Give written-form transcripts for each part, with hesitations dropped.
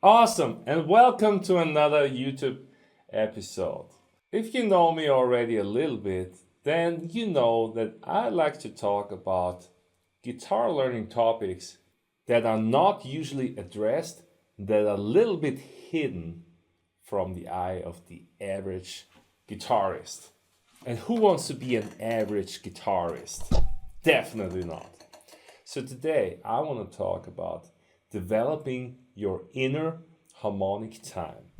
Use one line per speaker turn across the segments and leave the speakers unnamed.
Awesome, and welcome to another YouTube episode. If you know me already a little bit, then you know that I like to talk about guitar learning topics that are not usually addressed, that are a little bit hidden from the eye of the average guitarist. And who wants to be an average guitarist? Definitely not. So today I want to talk about developing your inner harmonic time.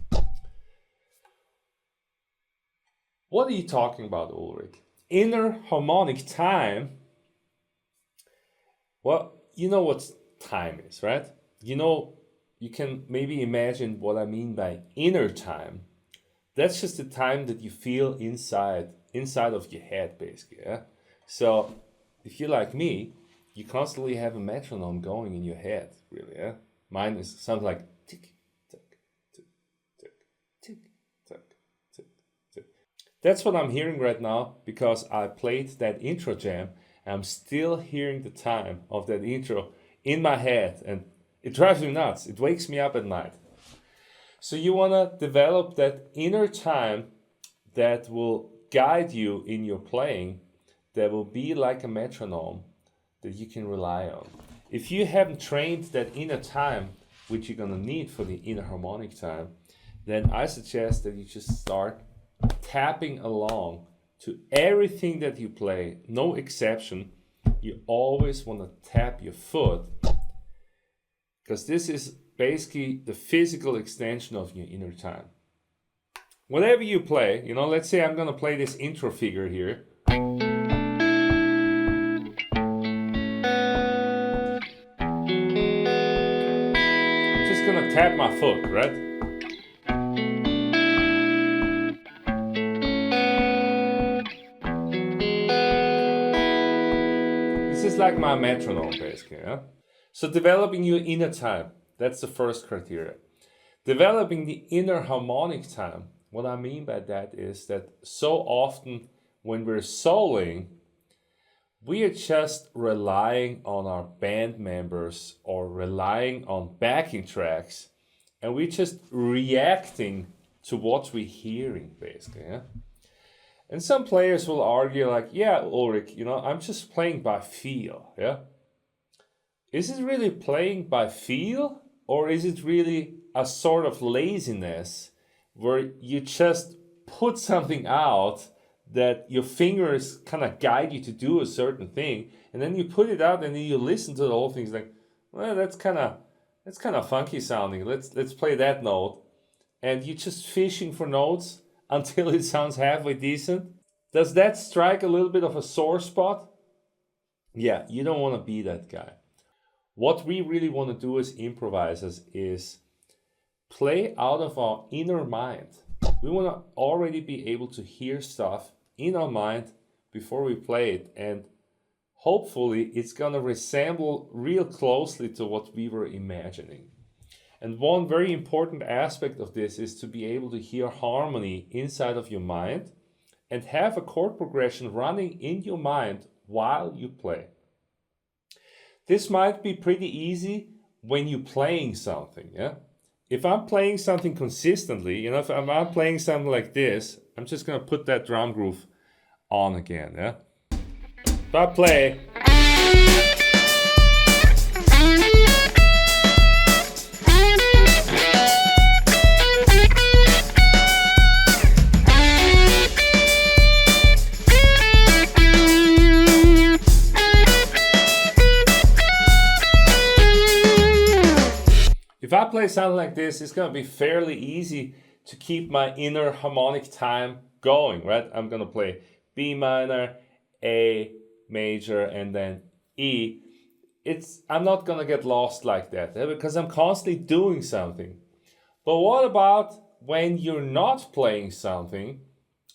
What are you talking about, Ulrich? Inner harmonic time? Well, you know what time is, right? You can maybe imagine what I mean by inner time. That's just the time that you feel inside of your head, basically. Yeah? So if you're like me, you constantly have a metronome going in your head, really. Yeah? Mine sounds like tick, tick, tick, tick, tick, tick, tick, tick. That's what I'm hearing right now because I played that intro jam. I'm still hearing the time of that intro in my head, and it drives me nuts. It wakes me up at night. So you want to develop that inner time that will guide you in your playing, that will be like a metronome that you can rely on. If you haven't trained that inner time, which you're going to need for the inner harmonic time, then I suggest that you just start tapping along to everything that you play, no exception. You always want to tap your foot because this is basically the physical extension of your inner time. Whatever you play, let's say I'm going to play this intro figure here. Gonna tap my foot, right? This is like my metronome, basically. Yeah? So developing your inner time, that's the first criteria. Developing the inner harmonic time, what I mean by that is that so often when we're soloing, we are just relying on our band members or relying on backing tracks, and we're just reacting to what we're hearing, basically. Yeah? And some players will argue like, yeah, Ulrich, I'm just playing by feel. Yeah? Is it really playing by feel, or is it really a sort of laziness where you just put something out that your fingers kind of guide you to do a certain thing, and then you put it out and then you listen to the whole thing. It's like, well, that's kind of funky sounding. Let's play that note, and you're just fishing for notes until it sounds halfway decent. Does that strike a little bit of a sore spot? Yeah, you don't want to be that guy. What we really want to do as improvisers is play out of our inner mind. We want to already be able to hear stuff in our mind before we play it, and hopefully it's going to resemble real closely to what we were imagining. And one very important aspect of this is to be able to hear harmony inside of your mind and have a chord progression running in your mind while you play. This might be pretty easy when you're playing something, yeah? If I'm playing something consistently, if I'm playing something like this, I'm just going to put that drum groove on again, yeah? If I play... If I play something like this, it's going to be fairly easy to keep my inner harmonic time going, right? I'm going to play B minor, A major, and then E. I'm not going to get lost like that because I'm constantly doing something. But what about when you're not playing something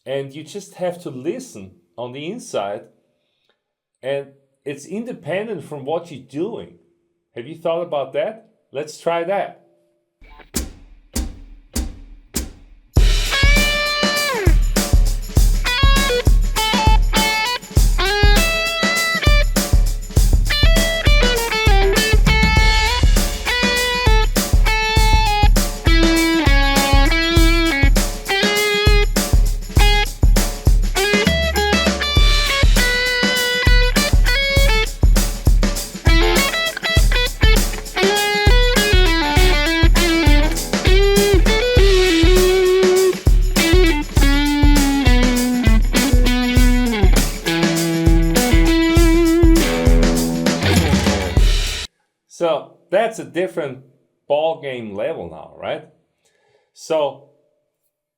and you just have to listen on the inside and it's independent from what you're doing? Have you thought about that? Let's try that. that's a different ball game level now, right? So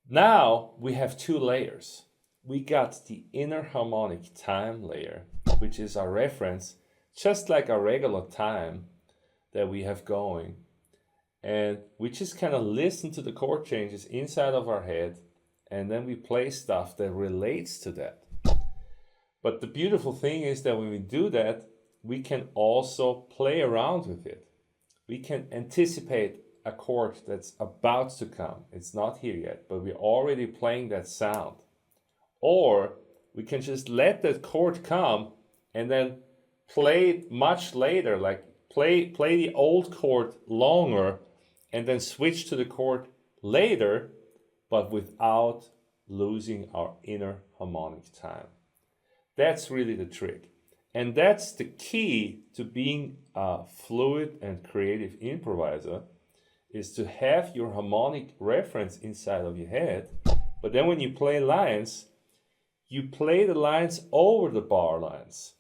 now we have two layers. We got the inner harmonic time layer, which is our reference, just like our regular time that we have going. And we just kind of listen to the chord changes inside of our head, and then we play stuff that relates to that. But the beautiful thing is that when we do that, we can also play around with it. We can anticipate a chord that's about to come. It's not here yet, but we're already playing that sound. Or we can just let that chord come and then play it much later, like play the old chord longer and then switch to the chord later, but without losing our inner harmonic time. That's really the trick. And that's the key to being a fluid and creative improviser, is to have your harmonic reference inside of your head, but then when you play lines, you play the lines over the bar lines.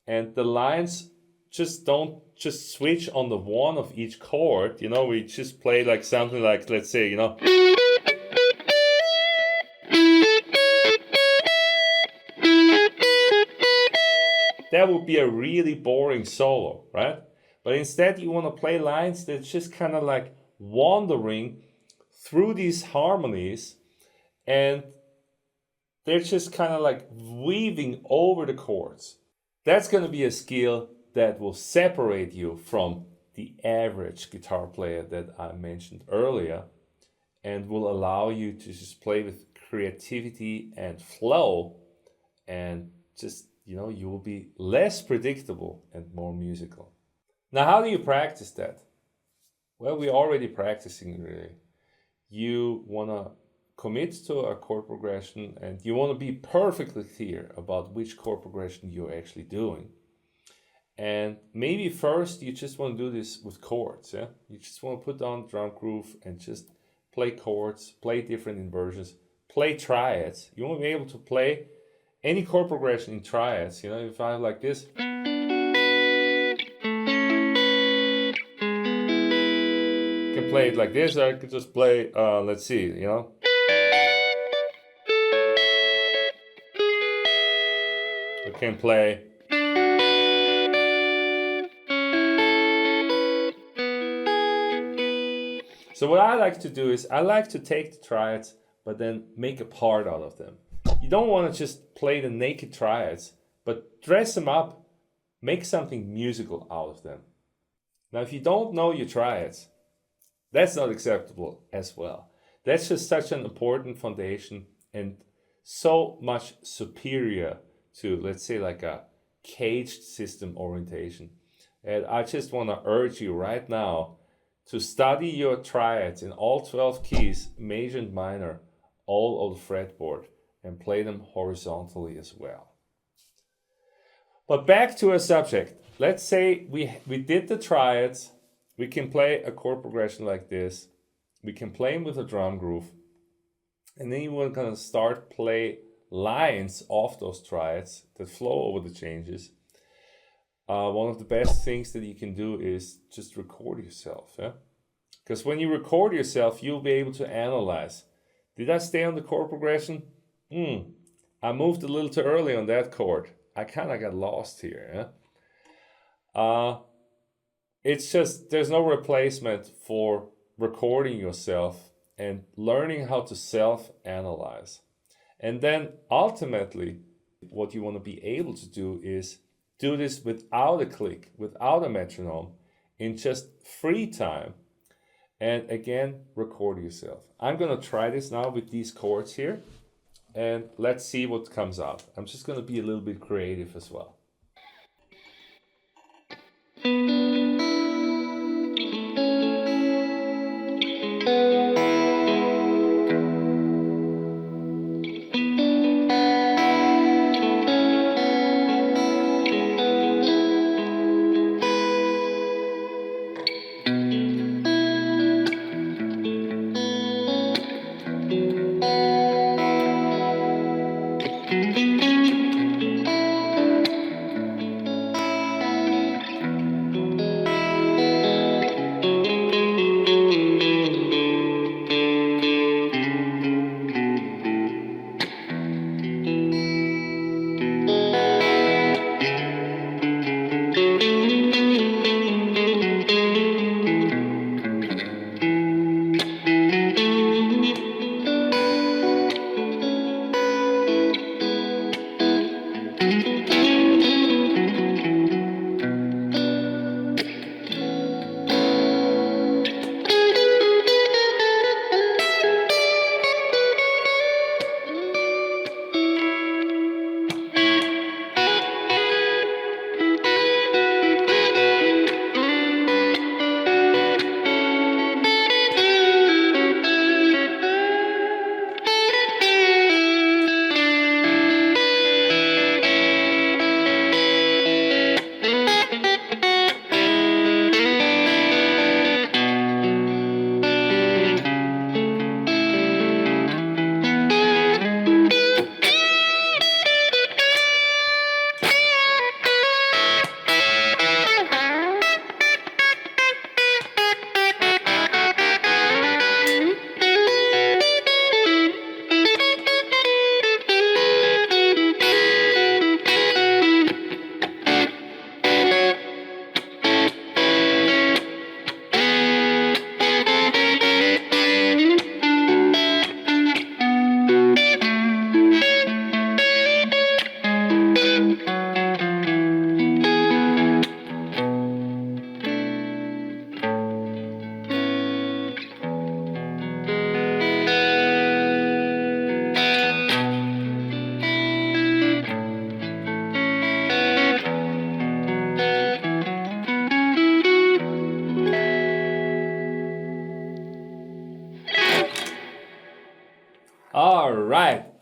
And the lines just don't just switch on the one of each chord. You know, we just play like something like, let's say, you know, that would be a really boring solo, right? But instead you want to play lines that's just kind of like wandering through these harmonies, and they're just kind of like weaving over the chords. That's going to be a skill that will separate you from the average guitar player that I mentioned earlier, and will allow you to just play with creativity and flow, and just, you know, you will be less predictable and more musical. Now, how do you practice that? Well, we're already practicing really. You want to commit to a chord progression, and you want to be perfectly clear about which chord progression you're actually doing. And maybe first you just want to do this with chords, yeah? You just want to put on drum groove and just play chords, play different inversions, play triads. You want to be able to play any chord progression in triads. You know, if I have like this, I can play it like this, or I could just play, let's see, you know. I can play. So what I like to do is I like to take the triads, but then make a part out of them. You don't want to just play the naked triads, but dress them up, make something musical out of them. Now, if you don't know your triads, that's not acceptable as well. That's just such an important foundation and so much superior to, let's say, like a caged system orientation. And I just want to urge you right now to study your triads in all 12 keys, major and minor, all on the fretboard, and play them horizontally as well. But back to our subject. Let's say we did the triads. We can play a chord progression like this. We can play them with a drum groove. And then you want to kind of start play lines off those triads that flow over the changes. One of the best things that you can do is just record yourself. Yeah? Because when you record yourself, you'll be able to analyze. Did I stay on the chord progression? I moved a little too early on that chord. I kind of got lost here. Yeah? It's just, there's no replacement for recording yourself and learning how to self-analyze. And then ultimately, what you want to be able to do is do this without a click, without a metronome, in just free time. And again, record yourself. I'm going to try this now with these chords here. And let's see what comes out. I'm just going to be a little bit creative as well.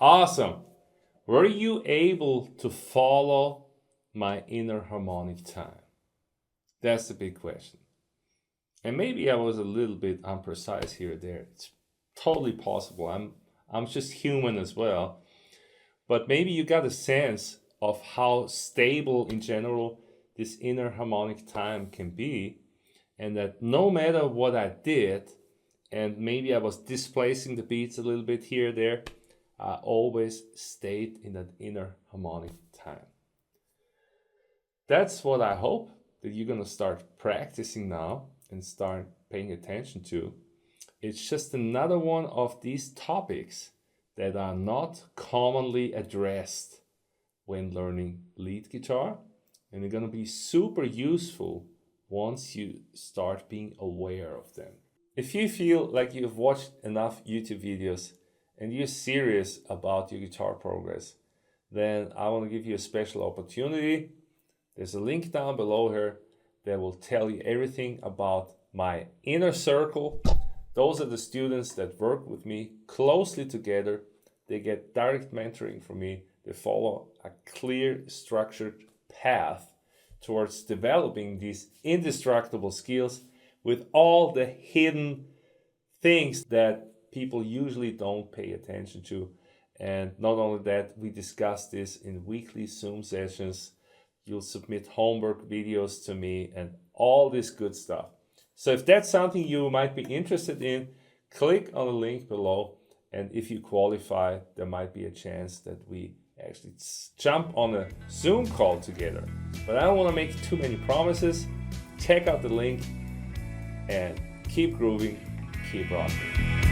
Awesome. Were you able to follow my inner harmonic time? That's the big question. And maybe I was a little bit imprecise here or there. It's totally possible. I'm just human as well. But maybe you got a sense of how stable in general this inner harmonic time can be, and that no matter what I did, and maybe I was displacing the beats a little bit here or there, I always stayed in that inner harmonic time. That's what I hope that you're going to start practicing now and start paying attention to. It's just another one of these topics that are not commonly addressed when learning lead guitar, and they're going to be super useful once you start being aware of them. If you feel like you've watched enough YouTube videos and you're serious about your guitar progress, then I want to give you a special opportunity. There's a link down below here that will tell you everything about my inner circle. Those are the students that work with me closely together. They get direct mentoring from me. They follow a clear, structured path towards developing these indestructible skills with all the hidden things that people usually don't pay attention to. And not only that, we discuss this in weekly Zoom sessions. You'll submit homework videos to me and all this good stuff. So if that's something you might be interested in, click on the link below. And if you qualify, there might be a chance that we actually jump on a Zoom call together. But I don't want to make too many promises. Check out the link and keep grooving, keep rocking.